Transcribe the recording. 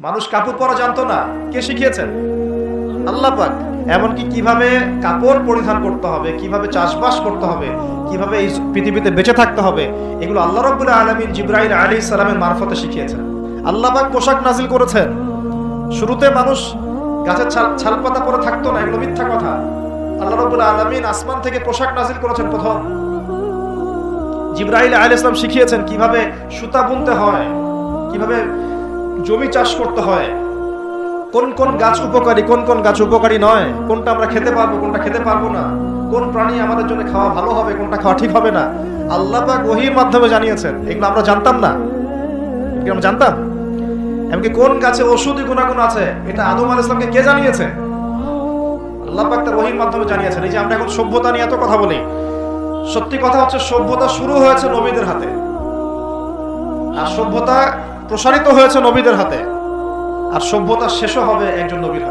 মানুষ কাপড় পরা জানতো না, কে শিখিয়েছেন? আল্লাহ পাক। এমনকি কিভাবে কাপড় পরিধান করতে হবে, কিভাবে চাষবাস করতে হবে, কিভাবে এই পৃথিবীতে বেঁচে থাকতে হবে, এগুলো আল্লাহ রাব্বুল আলামিন জিবরাইল আলাইহিস সালামের মারফতে শিখিয়েছেন। আল্লাহ পাক পোশাক নাজিল করেছেন। শুরুতে মানুষ গাছের ছালপাতা পরে থাকতো না, এগুলো মিথ্যা কথা। আল্লাহ রাব্বুল আলামিন আসমান থেকে পোশাক নাজিল করেছেন প্রথম। জিবরাইল আলাইহিস সালাম শিখিয়েছেন কিভাবে সুতা বুনতে হয়, কিভাবে জমি চাষ করতে হয়, কোন কোন গাছ উপকারী, কোন কোন গাছ উপকারী নয়, কোনটা আমরা খেতে পারবো, কোনটা খেতে পারবো না, কোন প্রাণী আমাদের জন্য খাওয়া ভালো হবে, কোনটা খাওয়া ঠিক হবে না, আল্লাহ পাক ওহীর মাধ্যমে জানিয়েছেন। এগুলো আমরা জানতাম না, এগুলো আমরা জানতাম। এমনকি কোন গাছে ঔষধি গুণাগুণ আছে, এটা আদম আলাইহিস সালামকে কে জানিয়েছে? আল্লাহ পাক তার ওহীর মাধ্যমে জানিয়েছেন। এই যে আমরা এখন সভ্যতা নিয়ে এত কথা বলি, সত্যি কথা হচ্ছে সভ্যতা শুরু হয়েছে নবীদের হাতে, আর সভ্যতা প্রসারিত হয়েছে নবীদের হাতে, আর সভ্যতা শেষও হবে একজন নবীর হাতে।